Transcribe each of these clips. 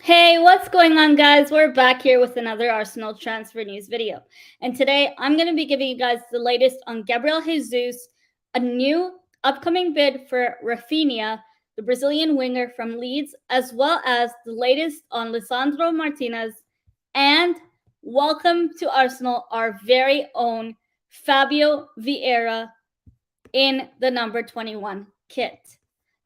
Hey, what's going on, guys? We're back here with another Arsenal transfer news video. And today I'm going to be giving you guys the latest on Gabriel Jesus, a new upcoming bid for Rafinha, the Brazilian winger from Leeds, as well as the latest on Luso Martinez. And welcome to Arsenal, our very own Fabio Vieira in the number 21 kit.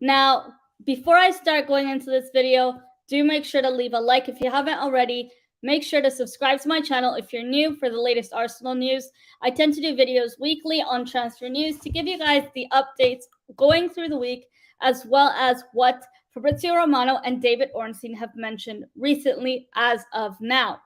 Now, before I start going into this video, do make sure to leave a like if you haven't already. Make sure to subscribe to my channel if you're new for the latest Arsenal news. I tend to do videos weekly on transfer news to give you guys the updates going through the week, as well as what Fabrizio Romano and David Ornstein have mentioned recently as of now.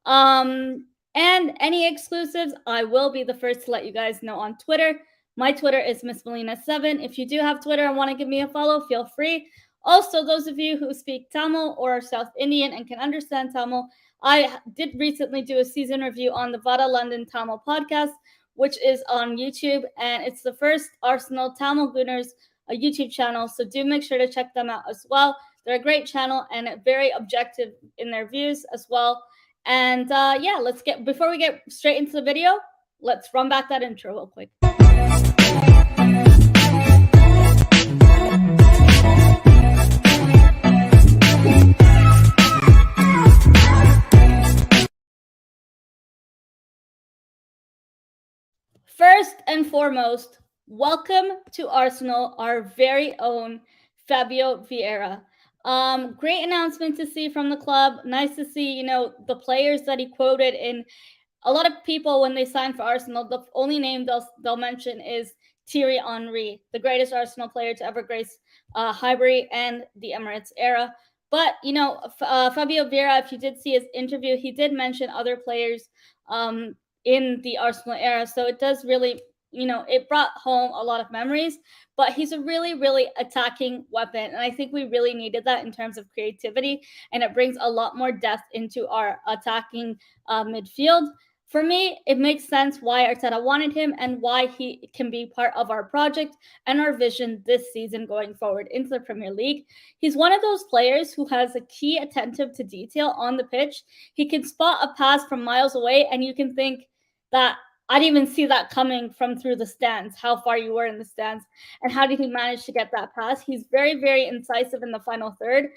And any exclusives, I will be the first to let you guys know on Twitter. My Twitter is Miss Melina7. If you do have Twitter and want to give me a follow, feel free. Also, those of you who speak Tamil or are South Indian and can understand Tamil, I did recently do a season review on the Vada London Tamil podcast, which is on YouTube, and it's the first Arsenal Tamil Gooners a YouTube channel. So do make sure to check them out as well. They're a great channel and very objective in their views as well. And yeah, before we get straight into the video, let's run back that intro real quick. First and foremost, welcome to Arsenal, our very own Fabio Vieira. Great announcement to see from the club. Nice to see, the players that he quoted in. A lot of people, when they sign for Arsenal, the only name they'll mention is Thierry Henry, the greatest Arsenal player to ever grace Highbury and the Emirates era. But Fabio Vieira, if you did see his interview, he did mention other players in the Arsenal era. So it does really, it brought home a lot of memories. But he's a really, really attacking weapon. And I think we really needed that in terms of creativity. And it brings a lot more depth into our attacking midfield. For me, it makes sense why Arteta wanted him and why he can be part of our project and our vision this season going forward into the Premier League. He's one of those players who has a key attentive to detail on the pitch. He can spot a pass from miles away, and you can think that I didn't even see that coming from through the stands, how far you were in the stands, and how did he manage to get that pass? He's very, very incisive in the final third,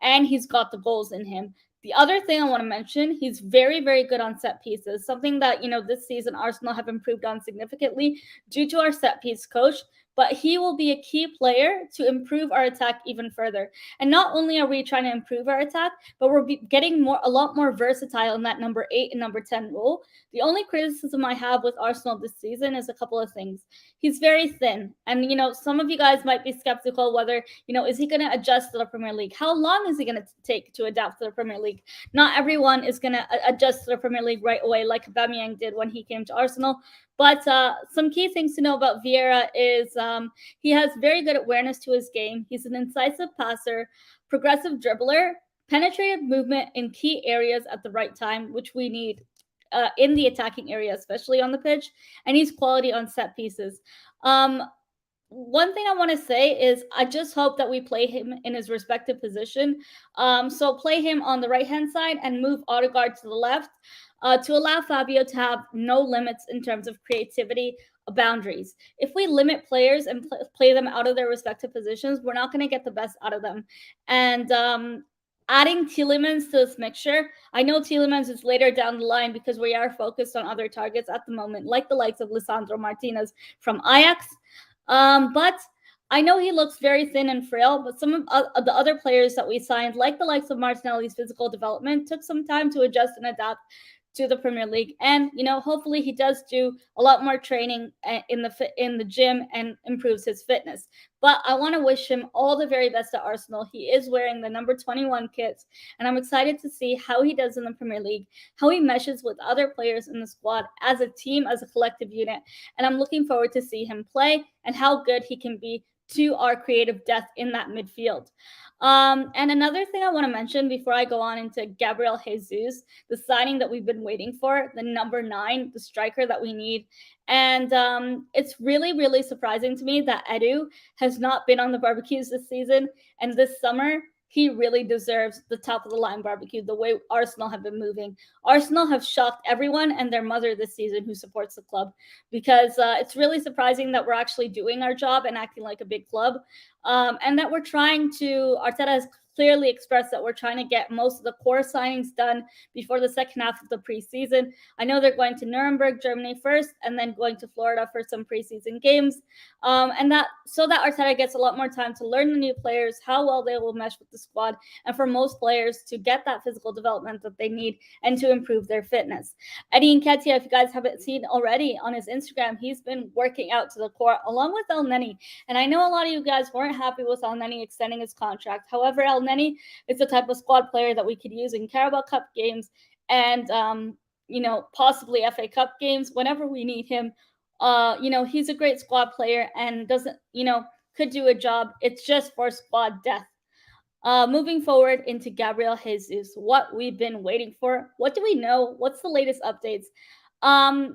and he's got the goals in him. The other thing I want to mention, he's very, very good on set pieces, something that, this season Arsenal have improved on significantly due to our set piece coach. But he will be a key player to improve our attack even further. And not only are we trying to improve our attack, but we're getting a lot more versatile in that number 8 and number 10 role. The only criticism I have with Arsenal this season is a couple of things. He's very thin. And, some of you guys might be skeptical whether, is he going to adjust to the Premier League? How long is he going to take to adapt to the Premier League? Not everyone is going to adjust to the Premier League right away like Aubameyang did when he came to Arsenal. But some key things to know about Vieira is he has very good awareness to his game. He's an incisive passer, progressive dribbler, penetrative movement in key areas at the right time, which we need in the attacking area, especially on the pitch. And he's quality on set pieces. One thing I want to say is I just hope that we play him in his respective position. So play him on the right-hand side and move Odegaard to the left to allow Fabio to have no limits in terms of creativity boundaries. If we limit players and play them out of their respective positions, we're not going to get the best out of them. And adding Tielemans to this mixture, I know Tielemans is later down the line because we are focused on other targets at the moment, like the likes of Luso Martinez from Ajax. But I know he looks very thin and frail, but some of the other players that we signed, like the likes of Martinelli's physical development, took some time to adjust and adapt to the Premier League. And hopefully he does do a lot more training in the gym and improves his fitness. But I want to wish him all the very best at Arsenal. He is wearing the number 21 kits, and I'm excited to see how he does in the Premier League, how he meshes with other players in the squad as a team, as a collective unit. And I'm looking forward to see him play and how good he can be to our creative depth in that midfield. And another thing I want to mention before I go on into Gabriel Jesus, the signing that we've been waiting for, the number 9, the striker that we need. And it's really, really surprising to me that Edu has not been on the barbecues this season. And this summer, he really deserves the top of the line barbecue. The way Arsenal have been moving, Arsenal have shocked everyone and their mother this season who supports the club, because it's really surprising that we're actually doing our job and acting like a big club, and that we're trying to. Arteta has clearly expressed that we're trying to get most of the core signings done before the second half of the preseason. I know they're going to Nuremberg, Germany first, and then going to Florida for some preseason games, and that so that Arteta gets a lot more time to learn the new players, how well they will mesh with the squad, and for most players to get that physical development that they need and to improve their fitness. Eddie Nketiah, if you guys haven't seen already on his Instagram, he's been working out to the core along with El Neni. And I know a lot of you guys weren't happy with El Neni extending his contract. However, El Neni is the type of squad player that we could use in Carabao Cup games and possibly FA Cup games whenever we need him. He's a great squad player and could do a job. It's just for squad death. Moving forward into Gabriel Jesus, what we've been waiting for. What do we know? What's the latest updates?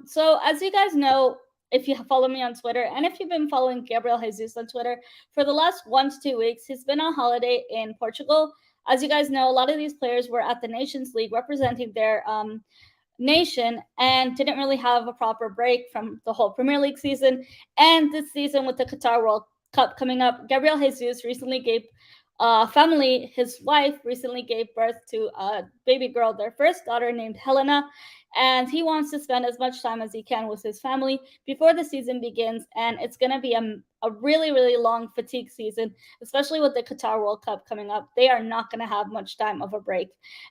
So as you guys know, if you follow me on Twitter and if you've been following Gabriel Jesus on Twitter for the last 1 to 2 weeks, he's been on holiday in Portugal. As you guys know, a lot of these players were at the Nations League representing their nation and didn't really have a proper break from the whole Premier League season. And this season with the Qatar World Cup coming up, Gabriel Jesus recently gave his wife recently gave birth to a baby girl, their first daughter named Helena, and he wants to spend as much time as he can with his family before the season begins. And it's going to be a really, really long fatigue season, especially with the Qatar World Cup coming up. They are not going to have much time of a break.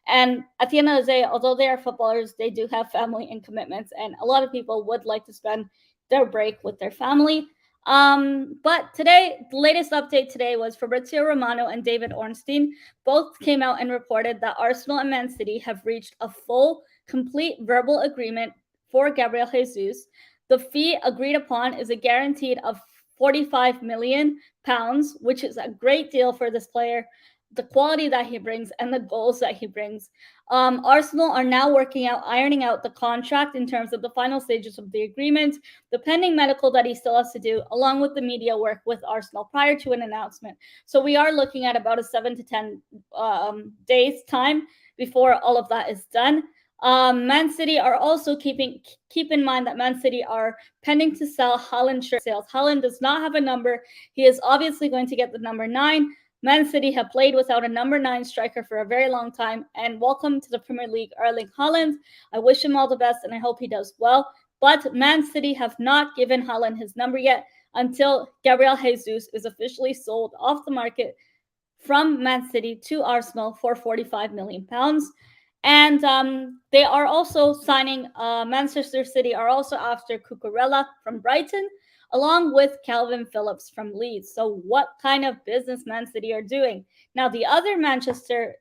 And at the end of the day, although they are footballers, they do have family and commitments, and a lot of people would like to spend their break with their family. But today, the latest update today was Fabrizio Romano and David Ornstein both came out and reported that Arsenal and Man City have reached a full, complete verbal agreement for Gabriel Jesus. The fee agreed upon is a guaranteed of £45 million, which is a great deal for this player, the quality that he brings and the goals that he brings. Arsenal are now ironing out the contract in terms of the final stages of the agreement, the pending medical that he still has to do, along with the media work with Arsenal prior to an announcement. So we are looking at about a 7 to 10 days time before all of that is done. Man City are also keep in mind that Man City are pending to sell Haaland shirt sales. Haaland does not have a number. He is obviously going to get the number 9. Man City have played without a number 9 striker for a very long time, and welcome to the Premier League, Erling Haaland. I wish him all the best, and I hope he does well. But Man City have not given Haaland his number yet until Gabriel Jesus is officially sold off the market from Man City to Arsenal for £45 million. And they are also signing, Manchester City are also after Cucurella from Brighton, along with Calvin Phillips from Leeds. So what kind of business Man City are doing? Now, the other Manchester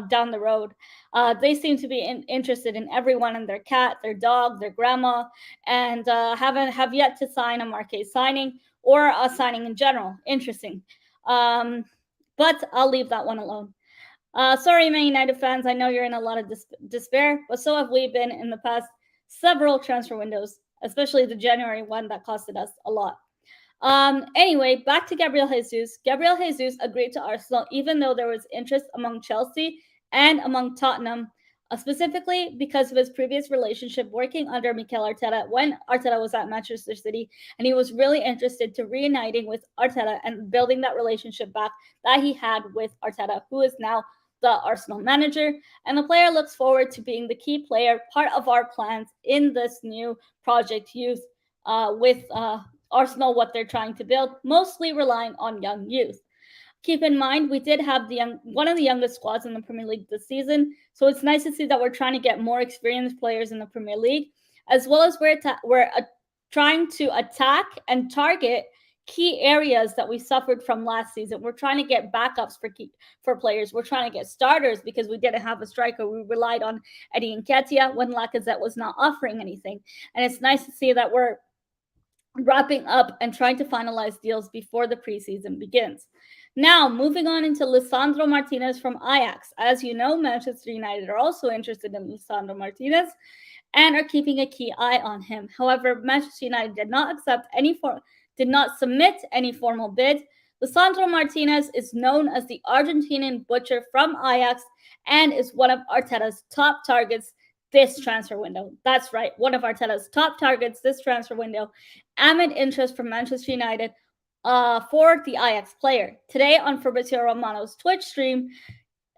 down the road, they seem to be interested in everyone and their cat, their dog, their grandma, and have yet to sign a Marquez signing or a signing in general. Interesting. But I'll leave that one alone. Sorry, Man United fans. I know you're in a lot of despair, but so have we been in the past several transfer windows, especially the January one that costed us a lot. Anyway, back to Gabriel Jesus. Gabriel Jesus agreed to Arsenal even though there was interest among Chelsea and among Tottenham, specifically because of his previous relationship working under Mikel Arteta when Arteta was at Manchester City, and he was really interested to reuniting with Arteta and building that relationship back that he had with Arteta, who is now the Arsenal manager. And the player looks forward to being the key player, part of our plans in this new Project Youth with Arsenal, what they're trying to build, mostly relying on young youth. Keep in mind, we did have one of the youngest squads in the Premier League this season, so it's nice to see that we're trying to get more experienced players in the Premier League, as well as we're trying to attack and target key areas that we suffered from last season. We're trying to get backups for players. We're trying to get starters because we didn't have a striker. We relied on Eddie Nketiah when Lacazette was not offering anything. And it's nice to see that we're wrapping up and trying to finalize deals before the preseason begins. Now, moving on into Luso Martinez from Ajax. As you know, Manchester United are also interested in Luso Martinez and are keeping a key eye on him. However, Manchester United did not submit any formal bid. Lisandro Martinez is known as the Argentinian butcher from Ajax and is one of Arteta's top targets this transfer window. That's right, one of Arteta's top targets this transfer window, amid interest from Manchester United for the Ajax player. Today on Fabrizio Romano's Twitch stream,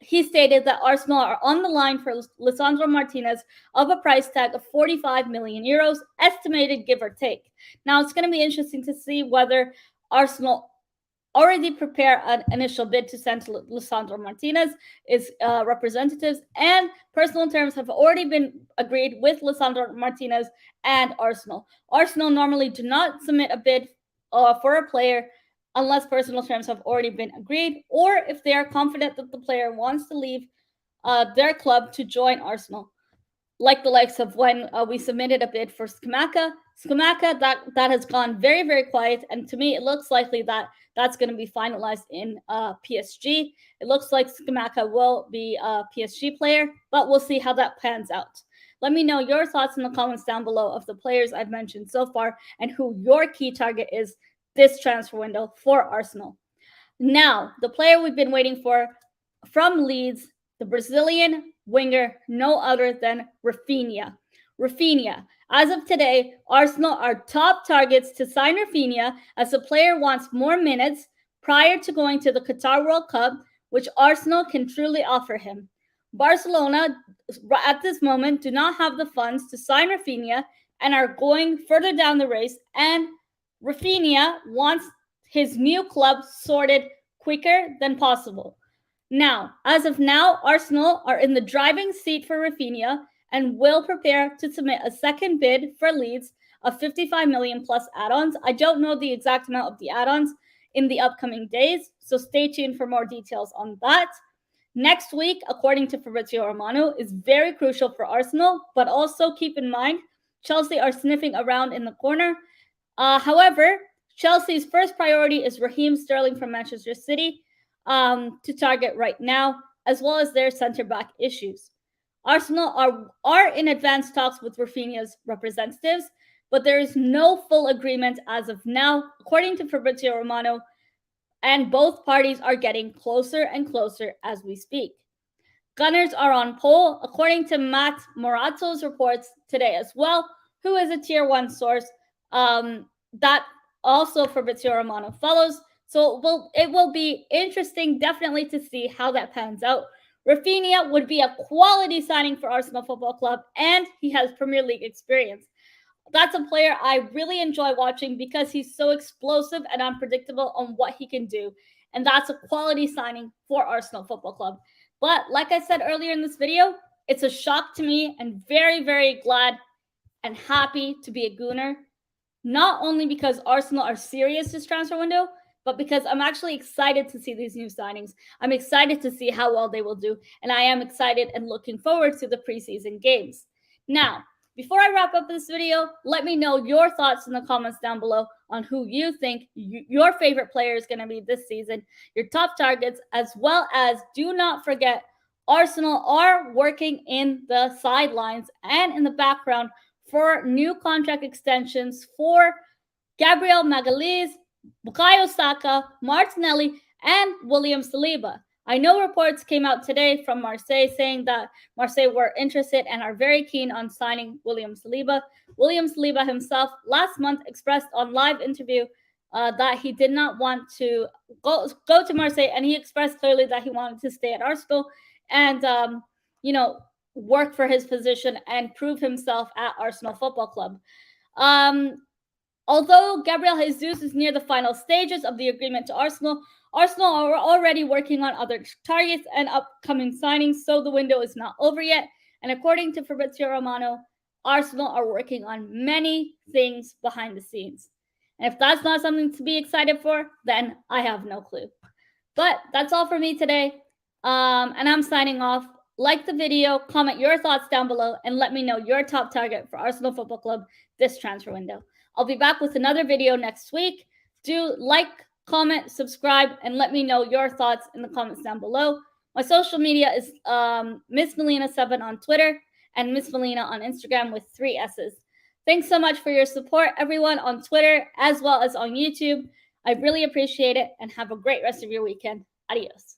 he stated that Arsenal are on the line for Lisandro Martinez of a price tag of 45 million euros, estimated give or take. Now, it's going to be interesting to see whether Arsenal already prepare an initial bid to send to Lisandro Martinez. Its representatives and personal terms have already been agreed with Lisandro Martinez and Arsenal. Arsenal normally do not submit a bid for a player unless personal terms have already been agreed, or if they are confident that the player wants to leave their club to join Arsenal. Like the likes of when we submitted a bid for Scamacca. Scamacca, that has gone very, very quiet, and to me, it looks likely that that's going to be finalized in PSG. It looks like Scamacca will be a PSG player, but we'll see how that pans out. Let me know your thoughts in the comments down below of the players I've mentioned so far and who your key target is this transfer window for Arsenal. Now, the player we've been waiting for from Leeds, the Brazilian winger, no other than Rafinha. Rafinha. As of today, Arsenal are top targets to sign Rafinha as the player wants more minutes prior to going to the Qatar World Cup, which Arsenal can truly offer him. Barcelona, at this moment, do not have the funds to sign Rafinha and are going further down the race, and Rafinha wants his new club sorted quicker than possible. Now, as of now, Arsenal are in the driving seat for Rafinha and will prepare to submit a second bid for Leeds of 55 million plus add-ons. I don't know the exact amount of the add-ons in the upcoming days, so stay tuned for more details on that. Next week, according to Fabrizio Romano, is very crucial for Arsenal, but also keep in mind, Chelsea are sniffing around in the corner. However, Chelsea's first priority is Raheem Sterling from Manchester City to target right now, as well as their center-back issues. Arsenal are in advanced talks with Rafinha's representatives, but there is no full agreement as of now, according to Fabrizio Romano, and both parties are getting closer and closer as we speak. Gunners are on pole, according to Matt Morazzo's reports today as well, who is a tier 1 source that also Fabrizio Romano follows. So it will be interesting, definitely, to see how that pans out. Rafinha would be a quality signing for Arsenal Football Club, and he has Premier League experience. That's a player I really enjoy watching because he's so explosive and unpredictable on what he can do. And that's a quality signing for Arsenal Football Club. But like I said earlier in this video, it's a shock to me and very, very glad and happy to be a Gooner. Not only because Arsenal are serious this transfer window, but because I'm actually excited to see these new signings. I'm excited to see how well they will do, and I am excited and looking forward to the preseason games. Now, before I wrap up this video, let me know your thoughts in the comments down below on who you think your favorite player is going to be this season, your top targets, as well as do not forget, Arsenal are working in the sidelines and in the background for new contract extensions for Gabriel Magalhaes, Bukayo Saka, Martinelli, and William Saliba. I know reports came out today from Marseille saying that Marseille were interested and are very keen on signing William Saliba. William Saliba himself last month expressed on live interview that he did not want to go to Marseille, and he expressed clearly that he wanted to stay at Arsenal and work for his position and prove himself at Arsenal Football Club. Although Gabriel Jesus is near the final stages of the agreement to Arsenal are already working on other targets and upcoming signings, so the window is not over yet. And according to Fabrizio Romano, Arsenal are working on many things behind the scenes. And if that's not something to be excited for, then I have no clue. But that's all for me today. And I'm signing off. Like the video, comment your thoughts down below, and let me know your top target for Arsenal Football Club this transfer window. I'll be back with another video next week. Do like, comment, subscribe, and let me know your thoughts in the comments down below. My social media is Miss Melina7 on Twitter and Miss Melina on Instagram with 3 S's. Thanks so much for your support, everyone, on Twitter as well as on YouTube. I really appreciate it, and have a great rest of your weekend. Adios.